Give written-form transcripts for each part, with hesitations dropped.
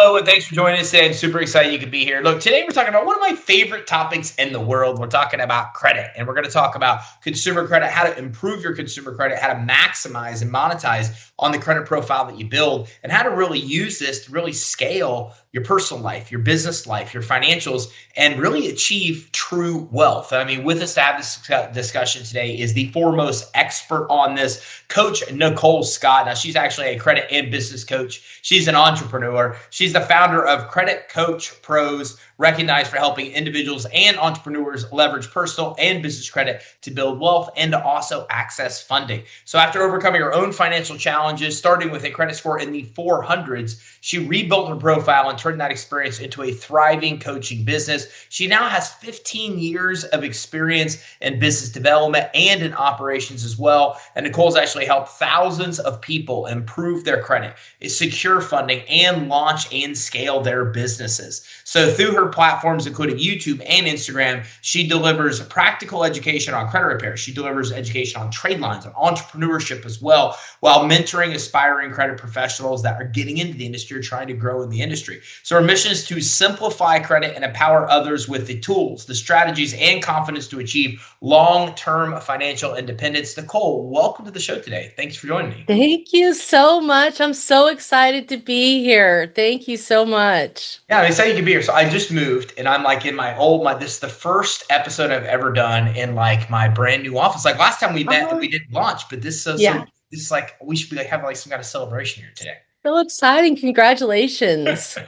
Hello, and thanks for joining us today. I'm super excited you could be here. Look, today we're talking about one of my favorite topics in the world. We're talking about credit, and we're going to talk about consumer credit, how to improve your consumer credit, how to maximize and monetize on the credit profile that you build, and how to really use this to really scale your personal life, your business life, your financials, and really achieve true wealth. I mean, with us to have this discussion today is the foremost expert on this, Coach Nicole Scott. Now, she's actually a credit and business coach. She's an entrepreneur. She's the founder of Credit Coach Pros, recognized for helping individuals and entrepreneurs leverage personal and business credit to build wealth and to also access funding. So after overcoming her own financial challenges, starting with a credit score in the 400s, she rebuilt her profile and turned that experience into a thriving coaching business. She now has 15 years of experience in business development and in operations as well. And Nicole's actually helped thousands of people improve their credit, secure funding, and launch and scale their businesses. So through her platforms, including YouTube and Instagram, she delivers practical education on credit repair. She delivers education on trade lines, on entrepreneurship as well, while mentoring aspiring credit professionals that are getting into the industry or trying to grow in the industry. So her mission is to simplify credit and empower others with the tools, the strategies, and confidence to achieve long-term financial independence. Nicole, welcome to the show today. Thanks for joining me. Thank you so much. I'm so excited to be here. Thank you so much. Yeah, I'm excited you could be here. So I just moved and I'm like in this is the first episode I've ever done in like my brand new office. Like last time we met, we didn't launch, but this is like, we should be like having like some kind of celebration here today. So exciting. Congratulations.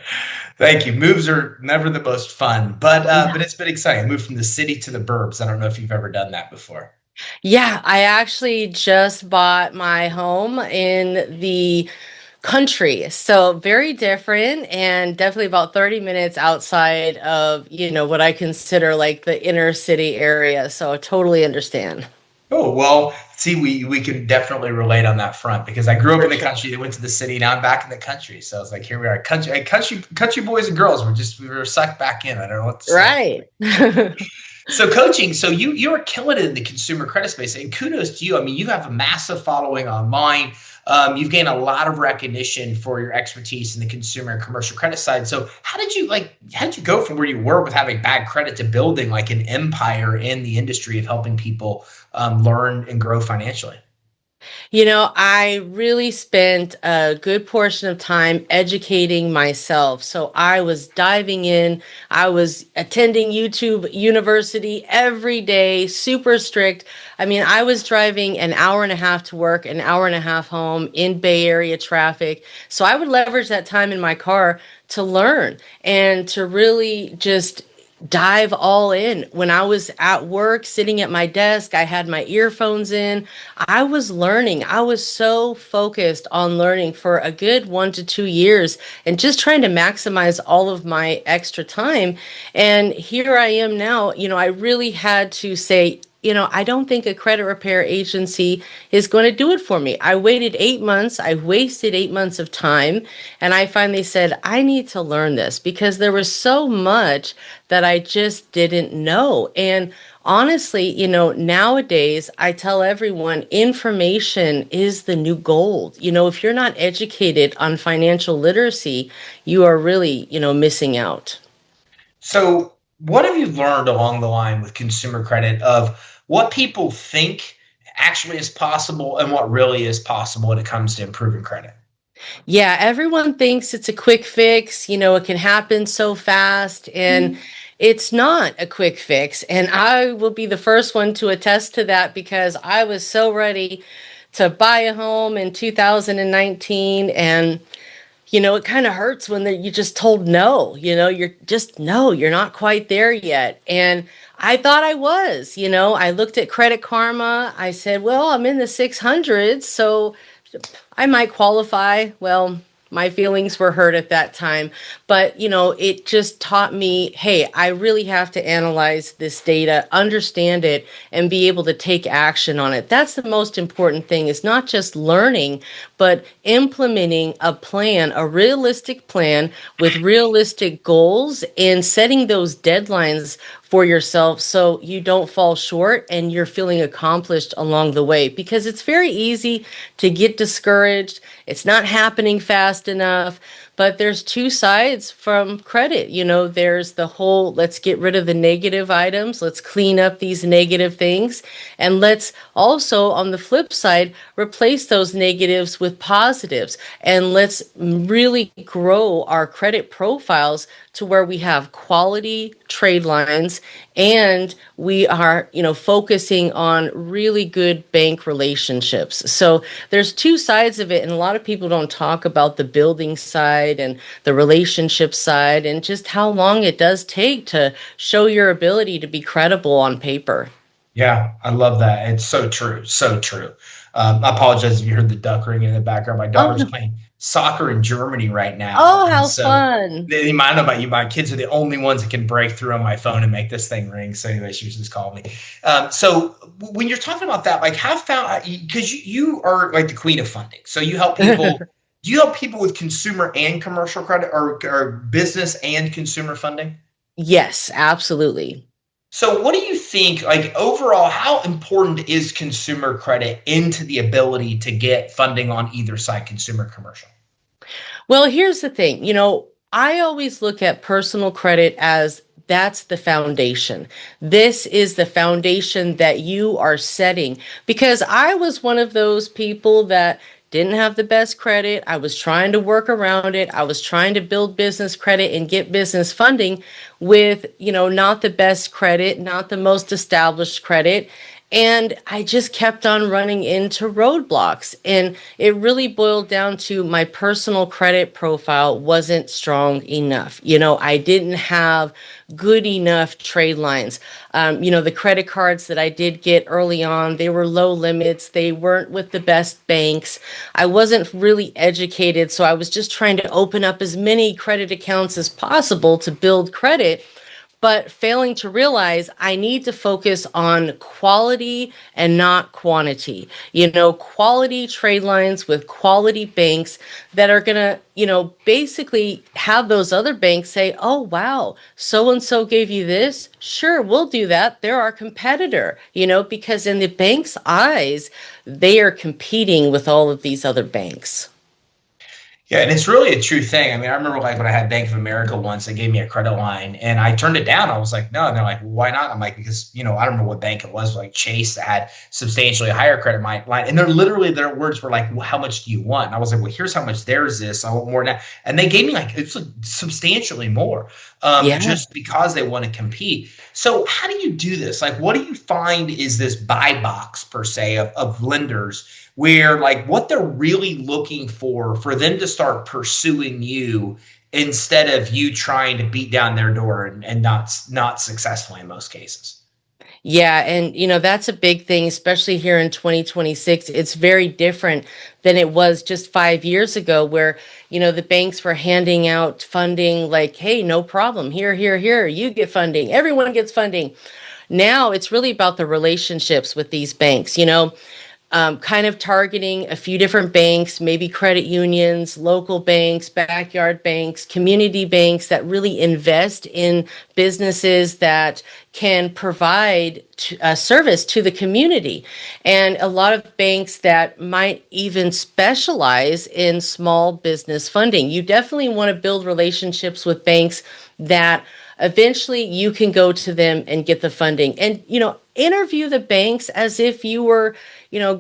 Thank you. Moves are never the most fun, but it's been exciting. I moved from the city to the burbs. I don't know if you've ever done that before. Yeah, I actually just bought my home in the country. So very different and definitely about 30 minutes outside of, what I consider like the inner city area. So I totally understand. Oh, well, see, we can definitely relate on that front because I grew up in the country, then went to the city, now I'm back in the country. So it's like, here we are, country boys and girls. We were sucked back in. I don't know what to say. Right. So coaching, so you are killing it in the consumer credit space, and kudos to you. I mean, you have a massive following online. You've gained a lot of recognition for your expertise in the consumer and commercial credit side. So how did you go from where you were with having bad credit to building like an empire in the industry of helping people learn and grow financially? I really spent a good portion of time educating myself. So I was diving in. I was attending YouTube University every day, super strict. I mean, I was driving an hour and a half to work, an hour and a half home in Bay Area traffic. So I would leverage that time in my car to learn and to really just dive all in. When I was at work, sitting at my desk, I had my earphones in. I was learning. I was so focused on learning for a good 1 to 2 years and just trying to maximize all of my extra time. And here I am now. I really had to say, I don't think a credit repair agency is going to do it for me. I waited 8 months. I wasted 8 months of time. And I finally said, I need to learn this because there was so much that I just didn't know. And honestly, nowadays I tell everyone information is the new gold. If you're not educated on financial literacy, you are really, missing out. So what have you learned along the line with consumer credit of what people think actually is possible and what really is possible when it comes to improving credit? Yeah, everyone thinks it's a quick fix. It can happen so fast, and it's not a quick fix. And I will be the first one to attest to that because I was so ready to buy a home in 2019. And, it kind of hurts when you just told no, you're just, no, you're not quite there yet. And I thought I was, I looked at Credit Karma. I said, well, I'm in the 600s, so I might qualify. Well, my feelings were hurt at that time, but it just taught me, hey, I really have to analyze this data, understand it, and be able to take action on it. That's the most important thing, is not just learning, but implementing a plan, a realistic plan with realistic goals and setting those deadlines for yourself so you don't fall short and you're feeling accomplished along the way, because it's very easy to get discouraged. It's not happening fast enough. But there's two sides from credit. There's the whole let's get rid of the negative items, let's clean up these negative things, and let's also, on the flip side, replace those negatives with positives. And let's really grow our credit profiles to where we have quality trade lines and we are, focusing on really good bank relationships. So there's two sides of it, and a lot of people don't talk about the building side and the relationship side and just how long it does take to show your ability to be credible on paper. Yeah, I love that. It's so true. So true. I apologize if you heard the duck ringing in the background. My daughter's Oh, playing soccer in Germany right now. oh, And how so fun. you might know about you. My kids are the only ones that can break through on my phone and make this thing ring. So anyway, she was just calling me. So when you're talking about that, like have found, because you are like the queen of funding. So you help people. Do you help people with consumer and commercial credit or business and consumer funding? Yes, absolutely. So what do you think, like overall, how important is consumer credit into the ability to get funding on either side, consumer, commercial? Well, here's the thing. I always look at personal credit as that's the foundation. This is the foundation that you are setting because I was one of those people that didn't have the best credit. I was trying to work around it. I was trying to build business credit and get business funding with, not the best credit, not the most established credit. And I just kept on running into roadblocks. And it really boiled down to my personal credit profile wasn't strong enough. I didn't have good enough trade lines. The credit cards that I did get early on, they were low limits. They weren't with the best banks. I wasn't really educated. So I was just trying to open up as many credit accounts as possible to build credit, but failing to realize I need to focus on quality and not quantity. Quality trade lines with quality banks that are going to, basically have those other banks say, oh, wow, so and so gave you this. Sure, we'll do that. They're our competitor, because in the bank's eyes, they are competing with all of these other banks. Yeah, and it's really a true thing. I mean, I remember like when I had Bank of America once, they gave me a credit line and I turned it down. I was like, no. And they're like, well, why not? I'm like, because, I don't remember what bank it was, like Chase that had substantially higher credit line. And their words were like, well, how much do you want? And I was like, well, here's how much theirs is. So I want more than that. And they gave me like, it's like substantially more Yeah. just because they want to compete. So how do you do this? Like, what do you find is this buy box per se of lenders where like what they're really looking for them to start pursuing you instead of you trying to beat down their door and not successfully in most cases. Yeah, and that's a big thing, especially here in 2026. It's very different than it was just 5 years ago, where the banks were handing out funding like, hey, no problem, here, you get funding, everyone gets funding. Now it's really about the relationships with these banks. Kind of targeting a few different banks, maybe credit unions, local banks, backyard banks, community banks that really invest in businesses that can provide a service to the community. And a lot of banks that might even specialize in small business funding. You definitely want to build relationships with banks that eventually you can go to them and get the funding. And interview the banks as if you were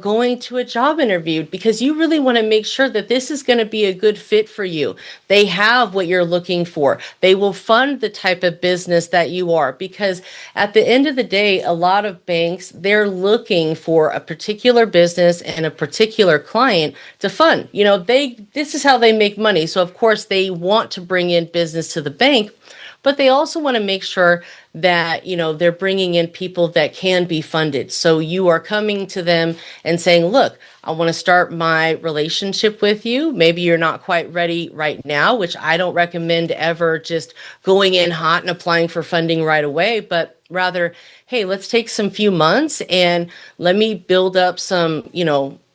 going to a job interview, because you really want to make sure that this is going to be a good fit for you. They have what you're looking for. They will fund the type of business that you are, because at the end of the day, a lot of banks, they're looking for a particular business and a particular client to fund. This is how they make money. So of course they want to bring in business to the bank, but they also want to make sure that they're bringing in people that can be funded. So you are coming to them and saying, look, I want to start my relationship with you. Maybe you're not quite ready right now, which I don't recommend ever just going in hot and applying for funding right away, but rather, hey, let's take some few months and let me build up some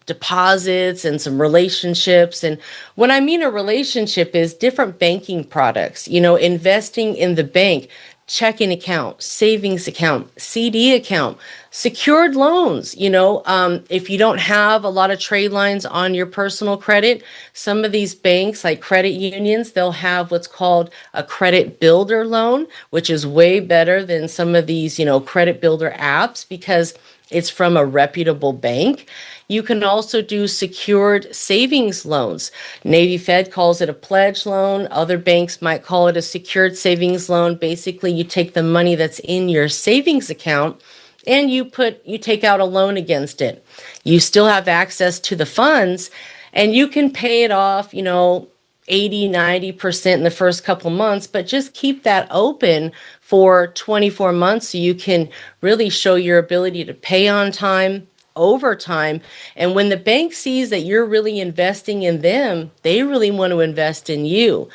deposits and some relationships. And what I mean a relationship is different banking products, investing in the bank, checking account, savings account, CD account, Secured loans, if you don't have a lot of trade lines on your personal credit, some of these banks like credit unions, they'll have what's called a credit builder loan, which is way better than some of these, credit builder apps because it's from a reputable bank. You can also do secured savings loans. Navy Fed calls it a pledge loan. Other banks might call it a secured savings loan. Basically, you take the money that's in your savings account and you take out a loan against it. You still have access to the funds and you can pay it off, 80, 90% in the first couple months, but just keep that open for 24 months so you can really show your ability to pay on time, over time. And when the bank sees that you're really investing in them, they really want to invest in you.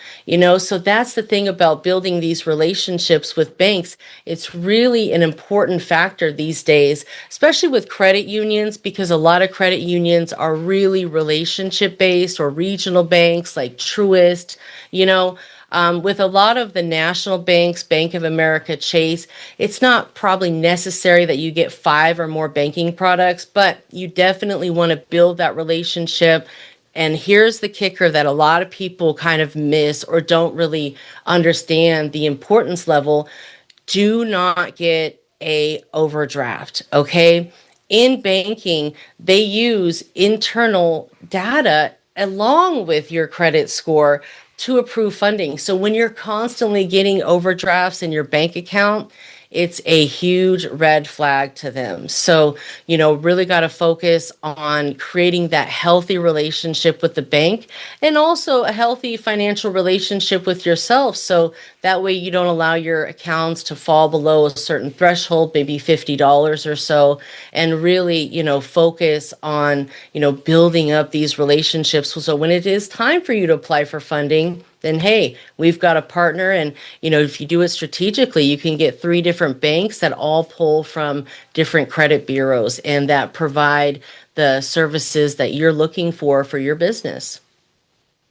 So that's the thing about building these relationships with banks. It's really an important factor these days, especially with credit unions, because a lot of credit unions are really relationship based, or regional banks like Truist, with a lot of the national banks, Bank of America, Chase, it's not probably necessary that you get 5 or more banking products, but you definitely want to build that relationship. And here's the kicker that a lot of people kind of miss or don't really understand the importance level. Do not get a overdraft, okay? In banking, they use internal data along with your credit score to approve funding. So when you're constantly getting overdrafts in your bank account, it's a huge red flag to them. So, really got to focus on creating that healthy relationship with the bank and also a healthy financial relationship with yourself. So that way you don't allow your accounts to fall below a certain threshold, maybe $50 or so, and really, focus on, building up these relationships. So when it is time for you to apply for funding, then hey, we've got a partner. And, if you do it strategically, you can get 3 different banks that all pull from different credit bureaus and that provide the services that you're looking for your business.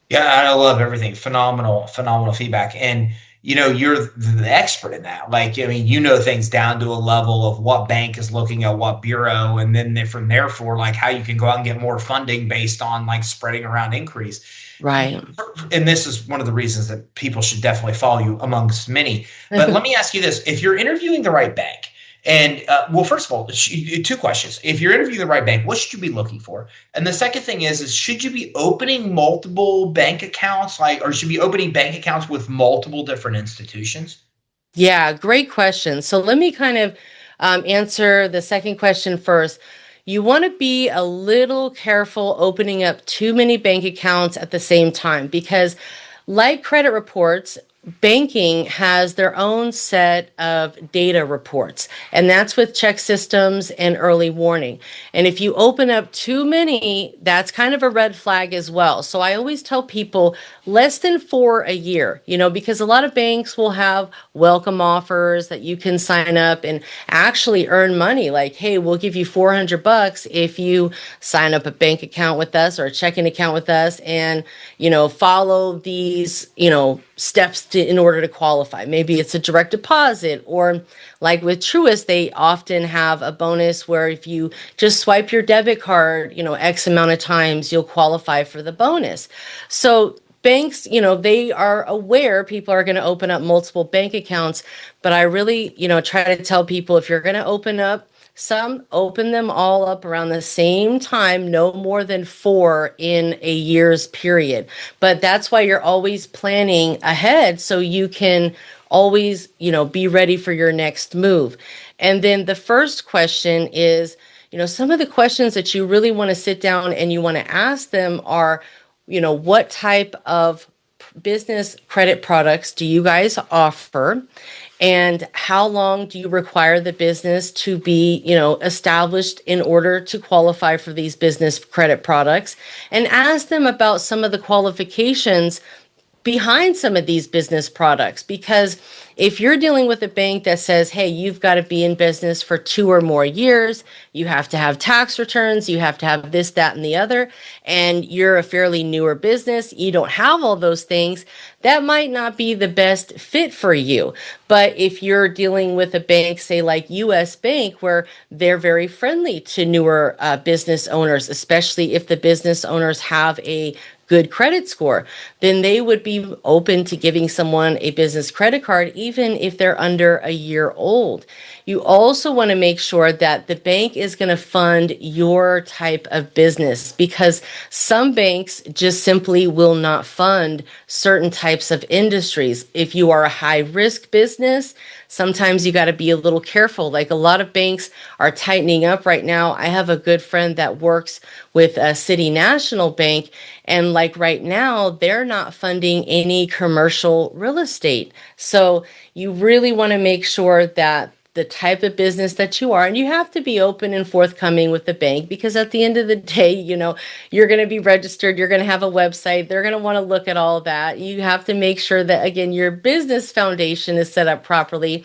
Yeah, I love everything. Phenomenal, phenomenal feedback. And you're the expert in that. Like, I mean, things down to a level of what bank is looking at what bureau, and then from there for like how you can go out and get more funding based on like spreading around increase. Right. And this is one of the reasons that people should definitely follow you amongst many. But let me ask you this: if you're interviewing the right bank, and well, first of all, 2 questions. If you're interviewing the right bank, what should you be looking for? And the second thing is should you be opening multiple bank accounts, or should you be opening bank accounts with multiple different institutions? Yeah, great question. So let me kind of answer the second question first. You want to be a little careful opening up too many bank accounts at the same time because, like credit reports, banking has their own set of data reports, and that's with check systems and early warning. And if you open up too many, that's kind of a red flag as well. So I always tell people less than 4 a year, because a lot of banks will have welcome offers that you can sign up and actually earn money. Like, hey, we'll give you $400 if you sign up a bank account with us or a checking account with us and, follow these, steps in order to qualify. Maybe it's a direct deposit, or like with Truist, they often have a bonus where if you just swipe your debit card, X amount of times, you'll qualify for the bonus. So banks, they are aware people are going to open up multiple bank accounts, but I really, try to tell people if you're going to open up open them all up around the same time, no more than 4 in a year's period. But that's why you're always planning ahead so you can always, be ready for your next move. And then the first question is, some of the questions that you really want to sit down and you want to ask them are, what type of business credit products do you guys offer? And how long do you require the business to be, established in order to qualify for these business credit products? And ask them about some of the qualifications behind some of these business products. Because if you're dealing with a bank that says, hey, you've got to be in business for 2 or more years, you have to have tax returns, you have to have this, that, and the other, and you're a fairly newer business, you don't have all those things, that might not be the best fit for you. But if you're dealing with a bank, say like US Bank, where they're very friendly to newer business owners, especially if the business owners have a good credit score, then they would be open to giving someone a business credit card, even if they're under a year old. You also want to make sure that the bank is going to fund your type of business, because some banks just simply will not fund certain types of industries. If you are a high risk business, sometimes you got to be a little careful. Like a lot of banks are tightening up right now. I have a good friend that works with a City National Bank, and like right now, they're not funding any commercial real estate. So you really want to make sure that the type of business that you are, and you have to be open and forthcoming with the bank, because at the end of the day, you're going to be registered, you're going to have a website, they're going to want to look at all that. You have to make sure that, again, your business foundation is set up properly,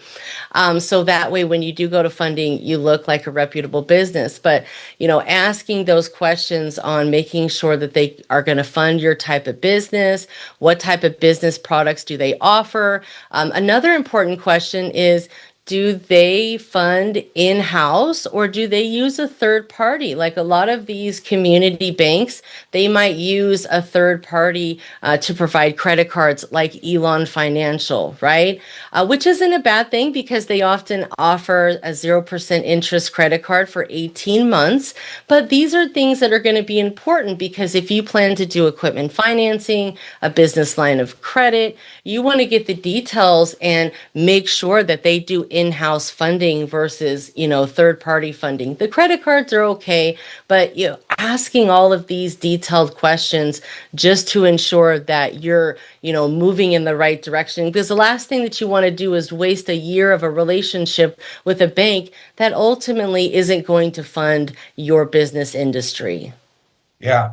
so that way when you do go to funding, you look like a reputable business. But asking those questions on making sure that they are going to fund your type of business, what type of business products do they offer. Another important question is, do they fund in-house or do they use a third party? Like a lot of these community banks, they might use a third party to provide credit cards, like Elon Financial, right? Which isn't a bad thing, because they often offer a 0% interest credit card for 18 months. But these are things that are going to be important, because if you plan to do equipment financing, a business line of credit, you want to get the details and make sure that they do in-house funding versus, third-party funding. The credit cards are okay, but asking all of these detailed questions just to ensure that you're, moving in the right direction. Because the last thing that you want to do is waste a year of a relationship with a bank that ultimately isn't going to fund your business industry. Yeah.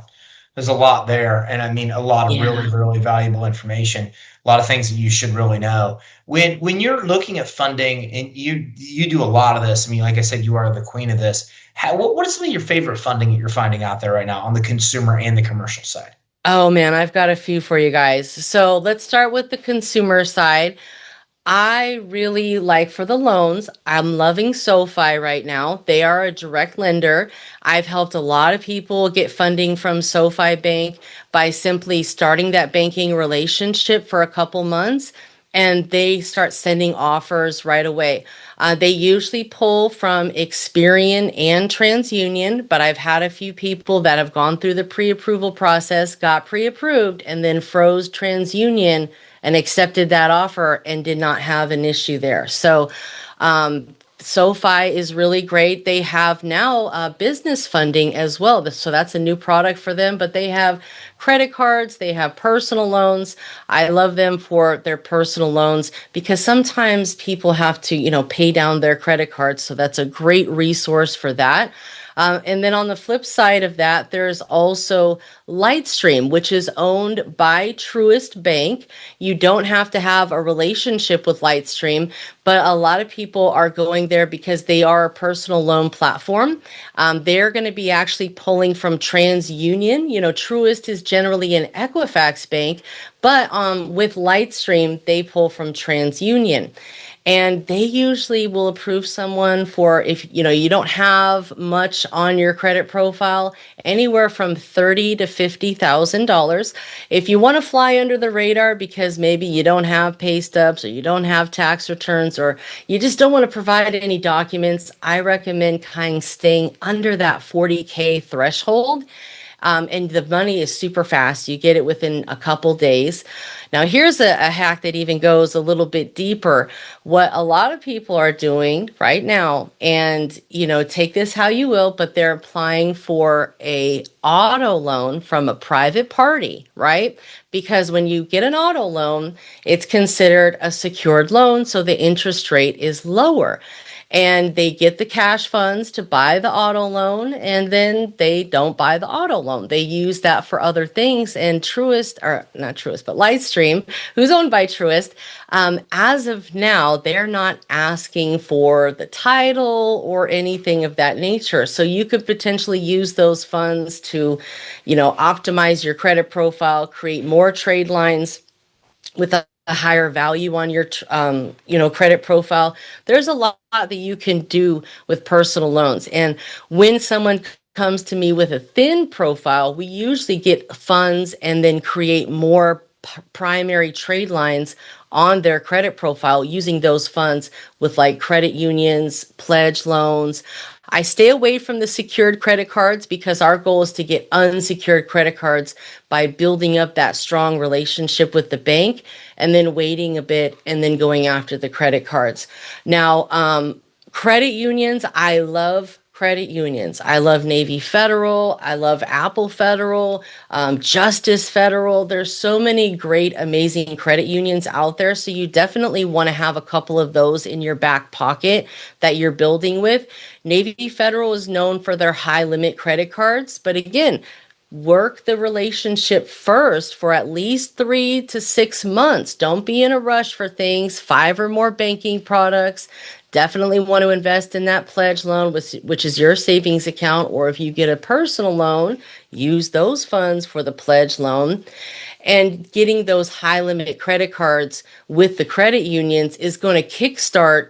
There's a lot there. And I mean, a lot of really, Yeah. really valuable information, a lot of things that you should really know. When you're looking at funding, and you do a lot of this, I mean, like I said, you are the queen of this. What is some of your favorite funding that you're finding out there right now on the consumer and the commercial side? Oh man, I've got a few for you guys. So let's start with the consumer side. I really like, for the loans, I'm loving SoFi right now. They are a direct lender. I've helped a lot of people get funding from SoFi Bank by simply starting that banking relationship for a couple months, and they start sending offers right away. They usually pull from Experian and TransUnion, but I've had a few people that have gone through the pre-approval process, got pre-approved, and then froze TransUnion and accepted that offer and did not have an issue there. So SoFi is really great. They have now business funding as well. So that's a new product for them, but they have credit cards, they have personal loans. I love them for their personal loans, because sometimes people have to, pay down their credit cards. So that's a great resource for that. And then on the flip side of that, there's also Lightstream, which is owned by Truist Bank. You don't have to have a relationship with Lightstream, but a lot of people are going there because they are a personal loan platform. They're going to be actually pulling from TransUnion. Truist is generally an Equifax bank, but with Lightstream, they pull from TransUnion. And they usually will approve someone for, if you don't have much on your credit profile, anywhere from $30,000 to $50,000. If you want to fly under the radar because maybe you don't have pay stubs, or you don't have tax returns, or you just don't want to provide any documents, I recommend kind of staying under that 40K threshold. And the money is super fast. You get it within a couple days. Now, here's a hack that even goes a little bit deeper. What a lot of people are doing right now, and take this how you will, but they're applying for a auto loan from a private party, right? Because when you get an auto loan, it's considered a secured loan, so the interest rate is lower. and they get the cash funds to buy the auto loan, and then they don't buy the auto loan. They use that for other things. And Truist, or not Truist, but Lightstream, who's owned by Truist, as of now, they're not asking for the title or anything of that nature. So you could potentially use those funds to, optimize your credit profile, create more trade lines with a higher value on your credit profile. There's a lot that you can do with personal loans. And when someone comes to me with a thin profile, we usually get funds and then create more primary trade lines on their credit profile using those funds with like credit unions, pledge loans. I stay away from the secured credit cards because our goal is to get unsecured credit cards by building up that strong relationship with the bank and then waiting a bit and then going after the credit cards. Now, credit unions, I love credit unions. I love Navy Federal. I love Apple Federal, Justice Federal. There's so many great, amazing credit unions out there. So you definitely want to have a couple of those in your back pocket that you're building with. Navy Federal is known for their high limit credit cards. But again, work the relationship first for at least 3 to 6 months. Don't be in a rush for things. 5 or more banking products. Definitely want to invest in that pledge loan, which is your savings account, or if you get a personal loan, use those funds for the pledge loan. And getting those high limit credit cards with the credit unions is going to kickstart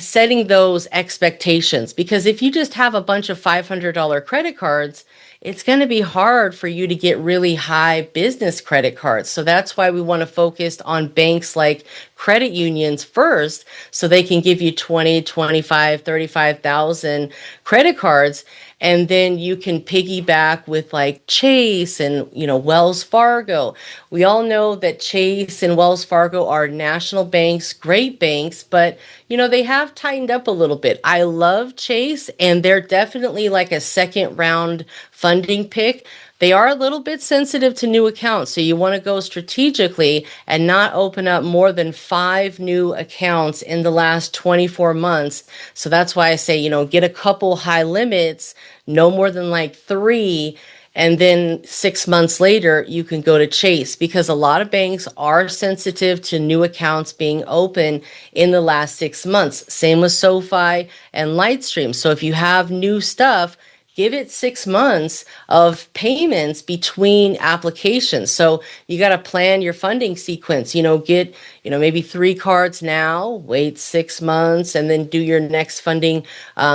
setting those expectations. Because if you just have a bunch of $500 credit cards, it's going to be hard for you to get really high business credit cards. So that's why we want to focus on banks like credit unions first, so they can give you 20, 25, 35,000 credit cards. And then you can piggyback with like Chase and, Wells Fargo. We all know that Chase and Wells Fargo are national banks, great banks, but, they have tightened up a little bit. I love Chase, and they're definitely like a second round funding pick. They are a little bit sensitive to new accounts. So you want to go strategically and not open up more than 5 new accounts in the last 24 months. So that's why I say, get a couple high limits, no more than like 3. And then 6 months later, you can go to Chase, because a lot of banks are sensitive to new accounts being open in the last 6 months. Same with SoFi and Lightstream. So if you have new stuff, give it 6 months of payments between applications. So you got to plan your funding sequence, get, maybe 3 cards now, wait 6 months, and then do your next funding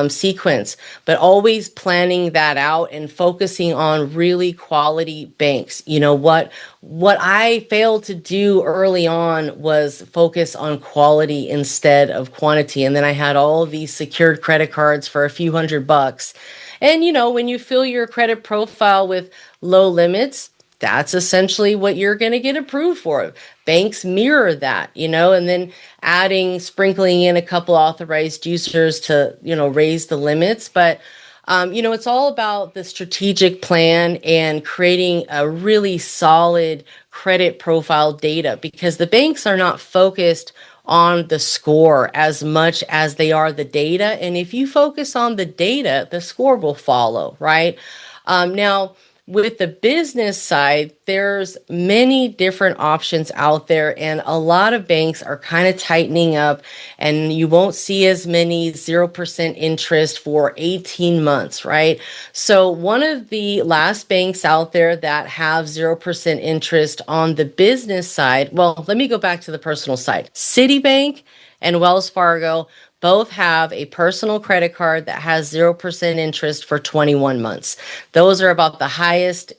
sequence. But always planning that out and focusing on really quality banks. What I failed to do early on was focus on quality instead of quantity. And then I had all of these secured credit cards for a few $100. And, when you fill your credit profile with low limits, that's essentially what you're going to get approved for. Banks mirror that, and then sprinkling in a couple authorized users to, raise the limits. But, it's all about the strategic plan and creating a really solid credit profile data, because the banks are not focused on the score as much as they are the data. And if you focus on the data, the score will follow, right? Now, with the business side, there's many different options out there, and a lot of banks are kind of tightening up, and you won't see as many 0% interest for 18 months, right? So one of the last banks out there that have 0% interest on the business side, well, let me go back to the personal side. Citibank and Wells Fargo both have a personal credit card that has 0% interest for 21 months. Those are about the highest,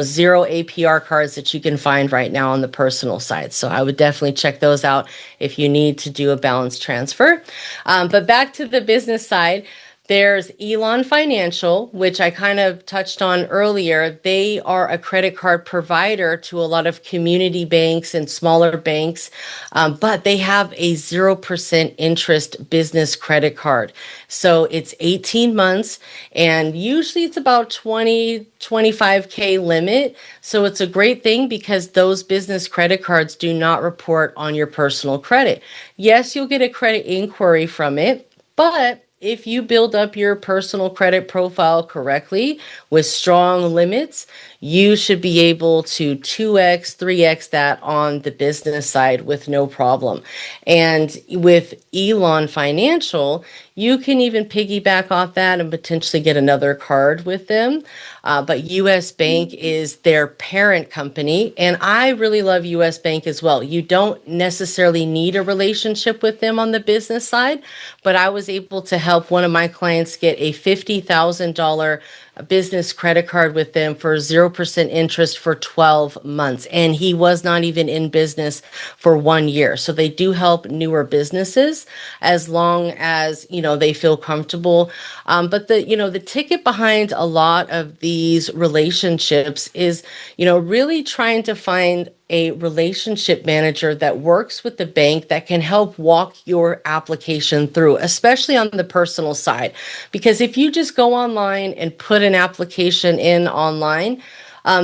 zero APR cards that you can find right now on the personal side. So I would definitely check those out if you need to do a balance transfer. But back to the business side, there's Elon Financial, which I kind of touched on earlier. They are a credit card provider to a lot of community banks and smaller banks, but they have a 0% interest business credit card. So it's 18 months, and usually it's about 25K limit. So it's a great thing because those business credit cards do not report on your personal credit. Yes, you'll get a credit inquiry from it, But if you build up your personal credit profile correctly with strong limits, you should be able to 2x, 3x that on the business side with no problem. And with Elon Financial, you can even piggyback off that and potentially get another card with them. But US Bank is their parent company. And I really love US Bank as well. You don't necessarily need a relationship with them on the business side, but I was able to help one of my clients get a $50,000 business credit card with them for 0% interest for 12 months. And he was not even in business for 1 year. So they do help newer businesses as long as, they feel comfortable. But the ticket behind a lot of these relationships is, really trying to find a relationship manager that works with the bank that can help walk your application through, especially on the personal side. Because if you just go online and put an application in online,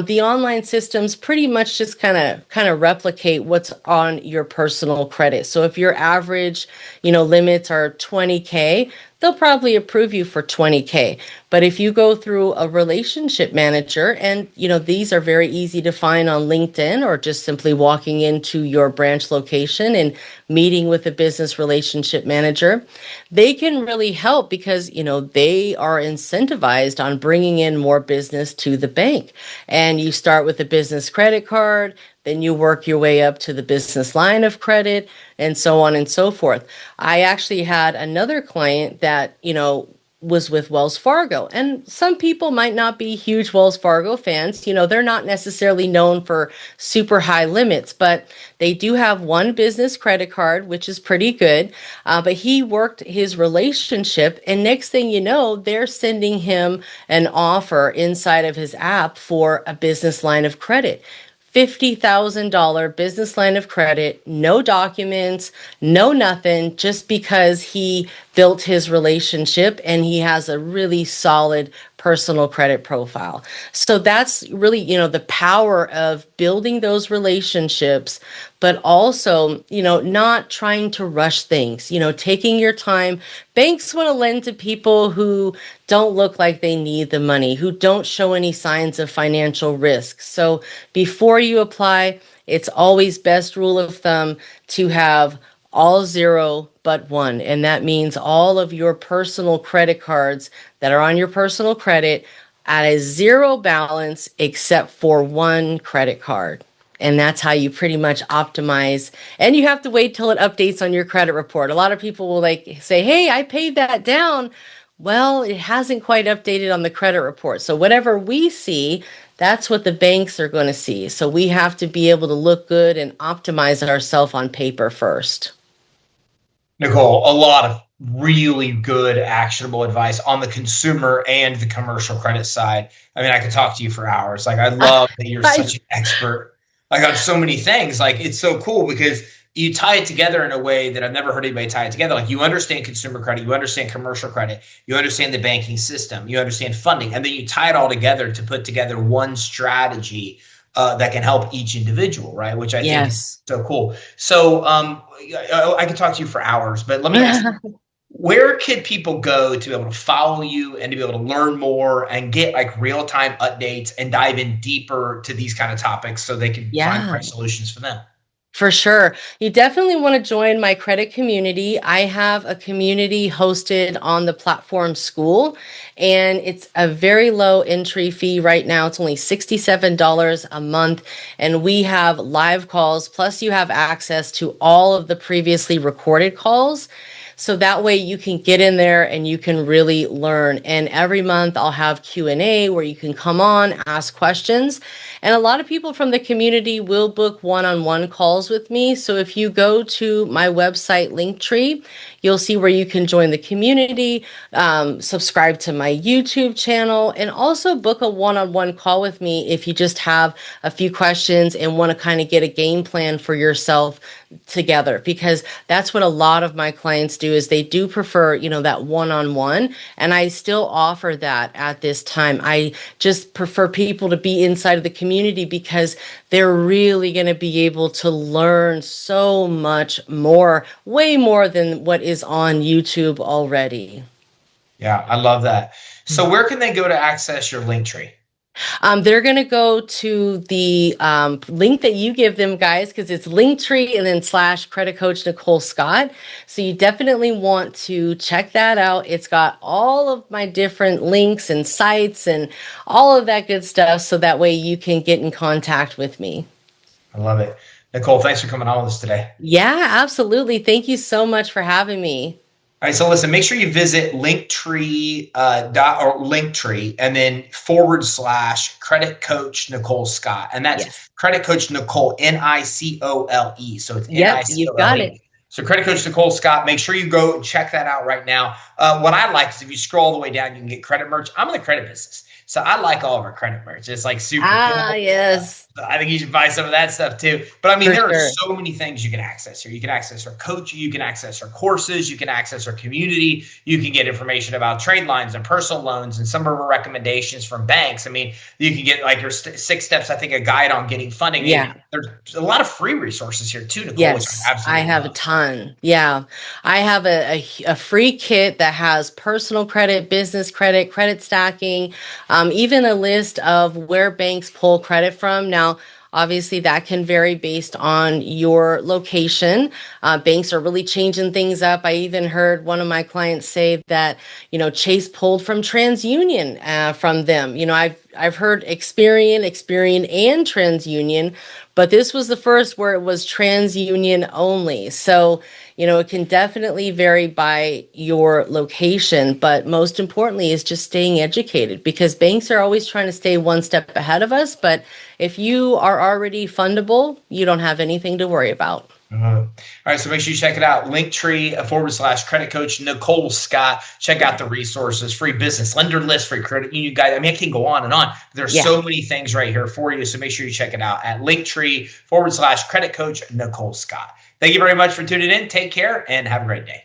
the online systems pretty much just kind of replicate what's on your personal credit. So if your average, limits are 20K, they'll probably approve you for 20K. But if you go through a relationship manager, and these are very easy to find on LinkedIn, or just simply walking into your branch location and meeting with a business relationship manager, they can really help because they are incentivized on bringing in more business to the bank. And you start with a business credit card, then you work your way up to the business line of credit, and so on and so forth. I actually had another client that, was with Wells Fargo. And some people might not be huge Wells Fargo fans. They're not necessarily known for super high limits, but they do have one business credit card, which is pretty good. But he worked his relationship, and next thing you know, they're sending him an offer inside of his app for a business line of credit. $50,000 business line of credit, no documents, no nothing, just because he built his relationship and he has a really solid personal credit profile. So that's really, the power of building those relationships, but also, not trying to rush things, taking your time. Banks want to lend to people who don't look like they need the money, who don't show any signs of financial risk. So before you apply, it's always best rule of thumb to have all zero but one. And that means all of your personal credit cards that are on your personal credit at a zero balance except for one credit card. And that's how you pretty much optimize. And you have to wait till it updates on your credit report. A lot of people will say, hey, I paid that down. Well, it hasn't quite updated on the credit report. So whatever we see, that's what the banks are going to see. So we have to be able to look good and optimize ourselves on paper first. Nicole, a lot of really good actionable advice on the consumer and the commercial credit side. I mean, I could talk to you for hours. Like, I love that you're such an expert, like, on so many things. Like, it's so cool because you tie it together in a way that I've never heard anybody tie it together. Like, you understand consumer credit, you understand commercial credit, you understand the banking system, you understand funding, and then you tie it all together to put together one strategy that can help each individual, right? Which I think is so cool. So I could talk to you for hours, but let me ask you, where could people go to be able to follow you and to be able to learn more and get like real-time updates and dive in deeper to these kind of topics so they can find the right solutions for them? For sure. You definitely want to join my credit community. I have a community hosted on the platform School, and it's a very low entry fee right now. It's only $67 a month, and we have live calls, plus you have access to all of the previously recorded calls. So that way you can get in there and you can really learn. And every month I'll have Q&A where you can come on, ask questions. And a lot of people from the community will book one-on-one calls with me. So if you go to my website Linktree, you'll see where you can join the community, subscribe to my YouTube channel, and also book a one-on-one call with me if you just have a few questions and want to kind of get a game plan for yourself together, because that's what a lot of my clients do is they do prefer, that one-on-one, and I still offer that at this time. I just prefer people to be inside of the community because they're really going to be able to learn so much more, way more than what is on YouTube already. Yeah, I love that. So where can they go to access your link tree? They're going to go to the link that you give them, guys, because it's Linktree and then / credit coach Nicole Scott. So you definitely want to check that out. It's got all of my different links and sites and all of that good stuff. So that way you can get in contact with me. I love it. Nicole, thanks for coming on with us today. Yeah, absolutely. Thank you so much for having me. All right, so listen, make sure you visit Linktree Linktree and then / credit coach Nicole Scott. And that's credit coach Nicole, Nicole. So it's Yep, you've got it. So credit coach Nicole Scott, make sure you go and check that out right now. What I like is if you scroll all the way down, you can get credit merch. I'm in the credit business, so I like all of our credit merch. It's like super cool. Yes. I think you should buy some of that stuff too. But I mean, there are sure. so many things you can access here. You can access our coaching, you can access our courses, you can access our community, you can get information about trade lines and personal loans and some of our recommendations from banks. I mean, you can get like your 6 steps, I think, a guide on getting funding. Yeah. There's a lot of free resources here too, Nicole. Yes, I have a ton. Yeah. I have a free kit that has personal credit, business credit, credit stacking, even a list of where banks pull credit from. Now, obviously, that can vary based on your location. Banks are really changing things up. I even heard one of my clients say that, Chase pulled from TransUnion from them. I've heard Experian, and TransUnion, but this was the first where it was TransUnion only. So, it can definitely vary by your location, but most importantly is just staying educated, because banks are always trying to stay one step ahead of us. But if you are already fundable, you don't have anything to worry about. All right, so make sure you check it out. Linktree / credit coach Nicole Scott. Check out the resources, free business lender list, free credit union guide. I mean, I can go on and on. There's so many things right here for you. So make sure you check it out at Linktree / credit coach Nicole Scott. Thank you very much for tuning in. Take care and have a great day.